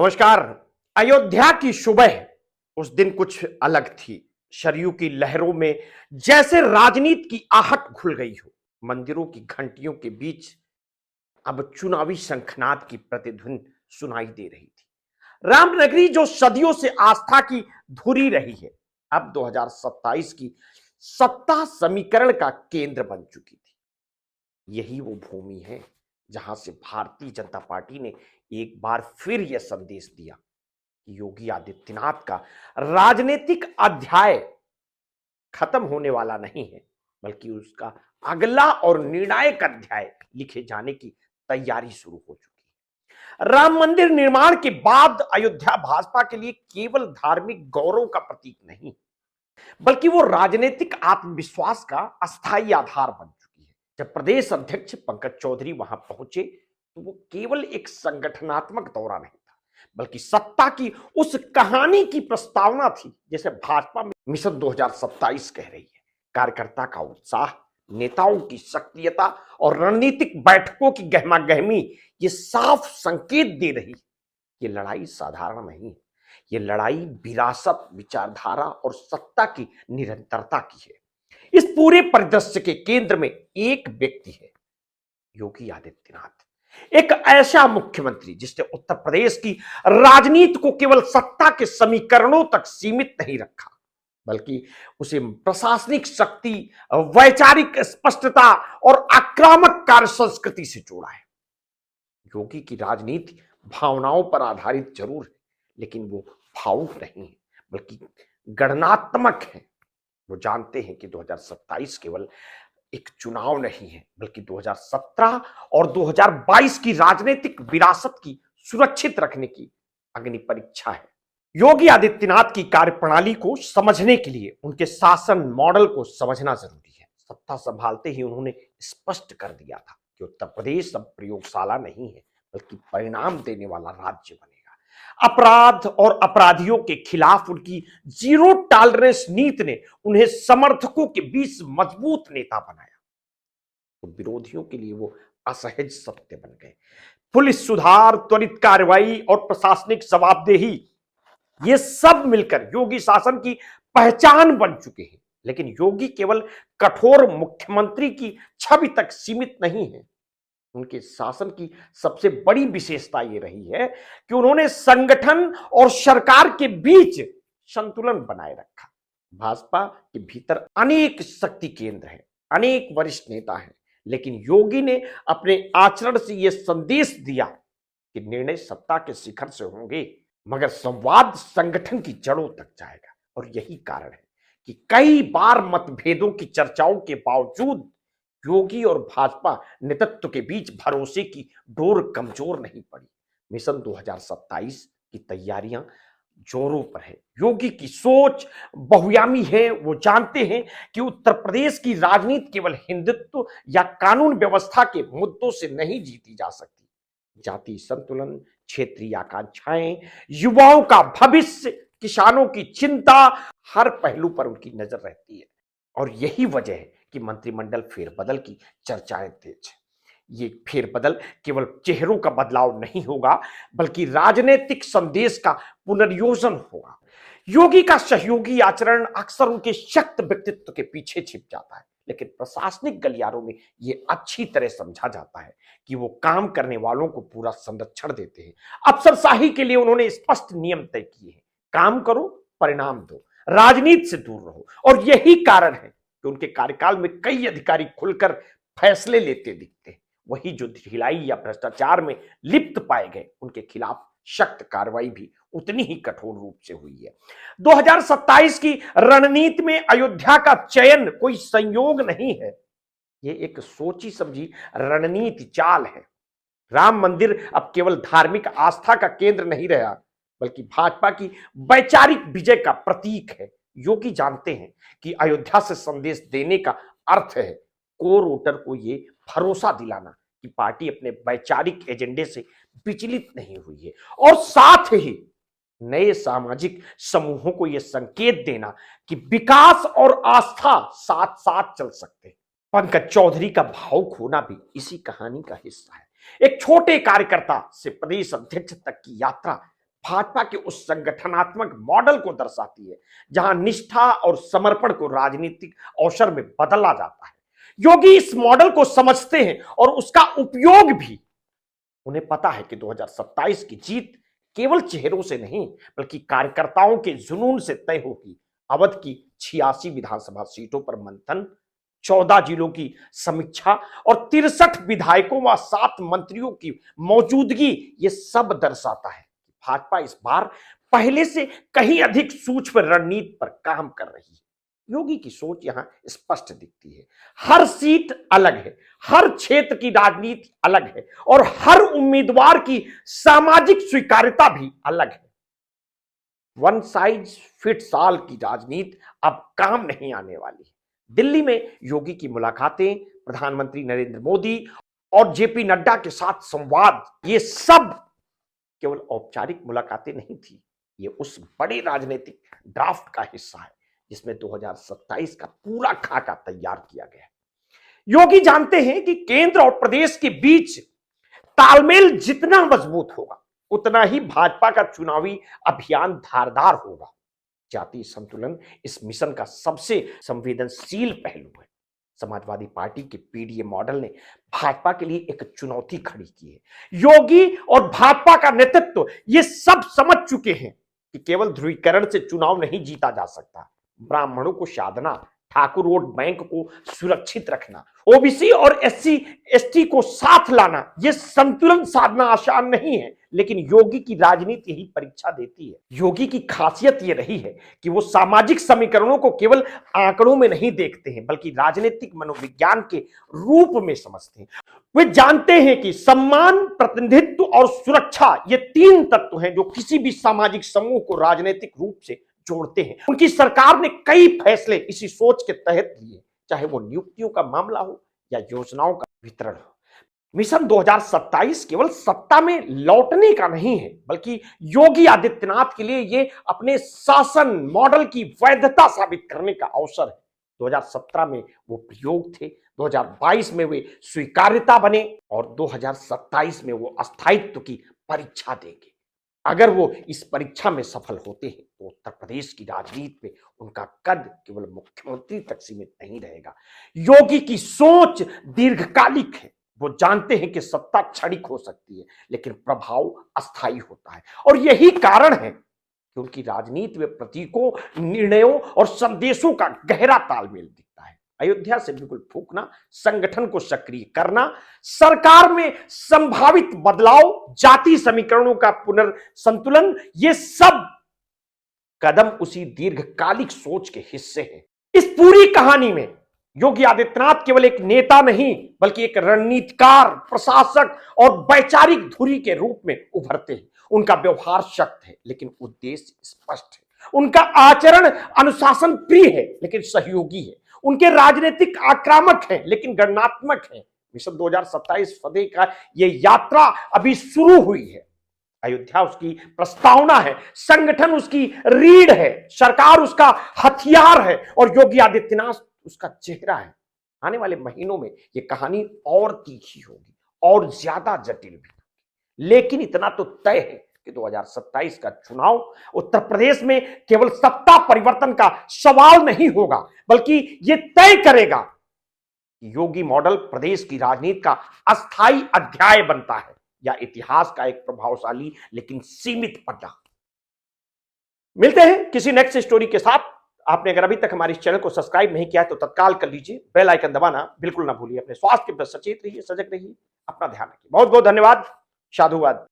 नमस्कार। अयोध्या की सुबह उस दिन कुछ अलग थी। सरयू की लहरों में जैसे राजनीति की आहट घुल गई हो। मंदिरों की घंटियों के बीच अब चुनावी शंखनाद की प्रतिध्वनि सुनाई दे रही थी। रामनगरी जो सदियों से आस्था की धुरी रही है, अब 2027 की सत्ता समीकरण का केंद्र बन चुकी थी। यही वो भूमि है जहां से भारतीय जनता पार्टी ने एक बार फिर यह संदेश दिया कि योगी आदित्यनाथ का राजनीतिक अध्याय खत्म होने वाला नहीं है, बल्कि उसका अगला और निर्णायक अध्याय लिखे जाने की तैयारी शुरू हो चुकी है। राम मंदिर निर्माण के बाद अयोध्या भाजपा के लिए केवल धार्मिक गौरव का प्रतीक नहीं, बल्कि वो राजनीतिक आत्मविश्वास का अस्थायी आधार बन चुकी है। जब प्रदेश अध्यक्ष पंकज चौधरी वहां पहुंचे तो वो केवल एक संगठनात्मक दौरा नहीं था, बल्कि सत्ता की उस कहानी की प्रस्तावना थी जिसे भाजपा में मिशन 2027 कह रही है। कार्यकर्ता का उत्साह, नेताओं की सक्रियता और रणनीतिक बैठकों की गहमा गहमी ये साफ संकेत दे रही है। ये लड़ाई साधारण नहीं है, ये लड़ाई विरासत, विचारधारा और सत्ता की निरंतरता की है। इस पूरे परिदृश्य के केंद्र में एक व्यक्ति है, योगी आदित्यनाथ। एक ऐसा मुख्यमंत्री जिसने उत्तर प्रदेश की राजनीति को केवल सत्ता के समीकरणों तक सीमित नहीं रखा, बल्कि उसे प्रशासनिक शक्ति, वैचारिक स्पष्टता और आक्रामक कार्य संस्कृति से जोड़ा है। योगी की राजनीति भावनाओं पर आधारित जरूर है, लेकिन वो भावुक नहीं है, बल्कि गणनात्मक है। वो जानते हैं कि 2027 केवल एक चुनाव नहीं है, बल्कि 2017 और 2022 की राजनीतिक विरासत की सुरक्षित रखने की अग्नि परीक्षा है। योगी आदित्यनाथ की कार्यप्रणाली को समझने के लिए उनके शासन मॉडल को समझना जरूरी है। सत्ता संभालते ही उन्होंने स्पष्ट कर दिया था कि उत्तर प्रदेश अब प्रयोगशाला नहीं है, बल्कि परिणाम देने वाला राज्य बनेगा। अपराध और अपराधियों के खिलाफ उनकी जीरो टॉलरेंस नीति ने उन्हें समर्थकों के बीच मजबूत नेता बनाया, तो विरोधियों के लिए वो असहज सत्य बन गए। पुलिस सुधार, त्वरित कार्रवाई और प्रशासनिक जवाबदेही, ये सब मिलकर योगी शासन की पहचान बन चुके हैं। लेकिन योगी केवल कठोर मुख्यमंत्री की छवि तक सीमित नहीं है। उनके शासन की सबसे बड़ी विशेषता यह रही है कि उन्होंने संगठन और सरकार के बीच संतुलन बनाए रखा। भाजपा के भीतर अनेक शक्ति केंद्र हैं, अनेक वरिष्ठ नेता हैं, लेकिन योगी ने अपने आचरण से यह संदेश दिया कि निर्णय सत्ता के शिखर से होंगे, मगर संवाद संगठन की जड़ों तक जाएगा। और यही कारण है कि कई बार मतभेदों की चर्चाओं के बावजूद योगी और भाजपा नेतृत्व के बीच भरोसे की डोर कमजोर नहीं पड़ी। मिशन 2027 की तैयारियां जोरों पर है। योगी की सोच बहुआयामी है। वो जानते हैं कि उत्तर प्रदेश की राजनीति केवल हिंदुत्व या कानून व्यवस्था के मुद्दों से नहीं जीती जा सकती। जातीय संतुलन, क्षेत्रीय आकांक्षाएं, युवाओं का भविष्य, किसानों की चिंता, हर पहलू पर उनकी नजर रहती है। और यही वजह है कि मंत्रिमंडल फेरबदल की चर्चाएं तेज है। ये फेरबदल केवल चेहरों का बदलाव नहीं होगा, बल्कि राजनीतिक संदेश का पुनर्योजन होगा। योगी का सहयोगी आचरण अक्सर उनके शक्त व्यक्तित्व के पीछे छिप जाता है, लेकिन प्रशासनिक गलियारों में यह अच्छी तरह समझा जाता है कि वो काम करने वालों को पूरा संरक्षण देते हैं। अफसरशाही के लिए उन्होंने स्पष्ट नियम तय किए हैं। काम करो, परिणाम दो, राजनीति से दूर रहो। और यही कारण है कि उनके कार्यकाल में कई अधिकारी खुलकर फैसले लेते दिखते हैं। वही जो ढिलाई या भ्रष्टाचार में लिप्त पाए गए, उनके खिलाफ सख्त कार्रवाई भी उतनी ही कठोर रूप से हुई है। 2027 की रणनीति में अयोध्या का चयन कोई संयोग नहीं है, ये एक सोची समझी रणनीति चाल है। राम मंदिर अब केवल धार्मिक आस्था का केंद्र नहीं रहा, बल्कि भाजपा की वैचारिक विजय का प्रतीक है। योगी जानते हैं कि अयोध्या से संदेश देने का अर्थ है कोर वोटर को यह भरोसा दिलाना कि पार्टी अपने वैचारिक एजेंडे से विचलित नहीं हुई है, और साथ ही नए सामाजिक समूहों को यह संकेत देना कि विकास और आस्था साथ साथ चल सकते हैं। पंकज चौधरी का भावुक होना भी इसी कहानी का हिस्सा है। एक छोटे कार्यकर्ता से प्रदेश अध्यक्ष तक की यात्रा भाजपा के उस संगठनात्मक मॉडल को दर्शाती है जहां निष्ठा और समर्पण को राजनीतिक अवसर में बदला जाता है। योगी इस मॉडल को समझते हैं और उसका उपयोग भी। उन्हें पता है कि 2027 की जीत केवल चेहरों से नहीं बल्कि कार्यकर्ताओं के जुनून से तय होगी। अवध की 86 विधानसभा सीटों पर मंथन, 14 जिलों की समीक्षा और 63 विधायकों व 7 मंत्रियों की मौजूदगी ये सब दर्शाता है कि भाजपा इस बार पहले से कहीं अधिक सूक्ष्म रणनीति पर काम कर रही है। योगी की सोच यहां स्पष्ट दिखती है। हर सीट अलग है, हर क्षेत्र की राजनीति अलग है और हर उम्मीदवार की सामाजिक स्वीकार्यता भी अलग है। वन साइज फिट्स ऑल की राजनीति अब काम नहीं आने वाली है। दिल्ली में योगी की मुलाकातें, प्रधानमंत्री नरेंद्र मोदी और जेपी नड्डा के साथ संवाद, ये सब केवल औपचारिक मुलाकातें नहीं थी, ये उस बड़े राजनीतिक ड्राफ्ट का हिस्सा है जिसमें 2027 का पूरा खाका तैयार किया गया है। योगी जानते हैं कि केंद्र और प्रदेश के बीच तालमेल जितना मजबूत होगा उतना ही भाजपा का चुनावी अभियान धारदार होगा। जातीय संतुलन इस मिशन का सबसे संवेदनशील पहलू है। समाजवादी पार्टी के पीडीए मॉडल ने भाजपा के लिए एक चुनौती खड़ी की है। योगी और भाजपा का नेतृत्व ये सब समझ चुके हैं कि केवल ध्रुवीकरण से चुनाव नहीं जीता जा सकता। ब्राह्मणों को साधना, ठाकुर वोट बैंक को सुरक्षित रखना, ओबीसी और एससी एसटी को साथ लाना, यह संतुलन साधना आसान नहीं है, लेकिन योगी की राजनीति यही परीक्षा देती है। योगी की खासियत यह रही है कि वो सामाजिक समीकरणों को केवल आंकड़ों में नहीं देखते हैं बल्कि राजनीतिक मनोविज्ञान के रूप में समझते हैं। वे जानते हैं कि सम्मान, प्रतिनिधित्व और सुरक्षा ये 3 तत्व हैं जो किसी भी सामाजिक समूह को राजनीतिक रूप से जोड़ते हैं। उनकी सरकार ने कई फैसले इसी सोच के तहत लिए, चाहे वो नियुक्तियों का मामला हो या योजनाओं का वितरण हो। मिशन 2027 केवल सत्ता में लौटने का नहीं है बल्कि योगी आदित्यनाथ के लिए ये अपने शासन मॉडल की वैधता साबित करने का अवसर है। 2017 में वो प्रयोग थे, 2022 में वे स्वीकार्यता बने और 2027 में वो स्थायित्व की परीक्षा देंगे। अगर वो इस परीक्षा में सफल होते हैं तो उत्तर प्रदेश की राजनीति में उनका कद केवल मुख्यमंत्री तक सीमित नहीं रहेगा। योगी की सोच दीर्घकालिक है। वो जानते हैं कि सत्ता क्षणिक हो सकती है लेकिन प्रभाव अस्थायी होता है और यही कारण है कि उनकी राजनीति में प्रतीकों, निर्णयों और संदेशों का गहरा तालमेल दिखता है। अयोध्या से बिल्कुल फूकना, संगठन को सक्रिय करना, सरकार में संभावित बदलाव, जाति समीकरणों का पुनर्संतुलन, ये सब कदम उसी दीर्घकालिक सोच के हिस्से हैं। इस पूरी कहानी में योगी आदित्यनाथ केवल एक नेता नहीं बल्कि एक रणनीतिकार, प्रशासक और वैचारिक धुरी के रूप में उभरते हैं। उनका व्यवहार सख्त है लेकिन उद्देश्य स्पष्ट है। उनका आचरण अनुशासन प्रिय है लेकिन सहयोगी है। उनके राजनीतिक आक्रामक हैं लेकिन गणनात्मक हैं। मिशन 2027 फतेह का यह यात्रा अभी शुरू हुई है। अयोध्या उसकी प्रस्तावना है, संगठन उसकी रीढ़ है, सरकार उसका हथियार है और योगी आदित्यनाथ उसका चेहरा है। आने वाले महीनों में यह कहानी और तीखी होगी और ज्यादा जटिल भी, लेकिन इतना तो तय है कि 2027 का चुनाव उत्तर प्रदेश में केवल सत्ता परिवर्तन का सवाल नहीं होगा बल्कि यह तय करेगा कि योगी मॉडल प्रदेश की राजनीति का अस्थायी अध्याय बनता है या इतिहास का एक प्रभावशाली लेकिन सीमित पन्ना। मिलते हैं किसी नेक्स्ट स्टोरी के साथ। आपने अगर अभी तक हमारे इस चैनल को सब्सक्राइब नहीं किया है तो तत्काल कर लीजिए, बेल आइकन दबाना बिल्कुल ना भूलिए। अपने स्वास्थ्य के प्रति सचेत रहिए, सजग रहिए, अपना ध्यान रखिए। बहुत बहुत धन्यवाद। साधुवाद।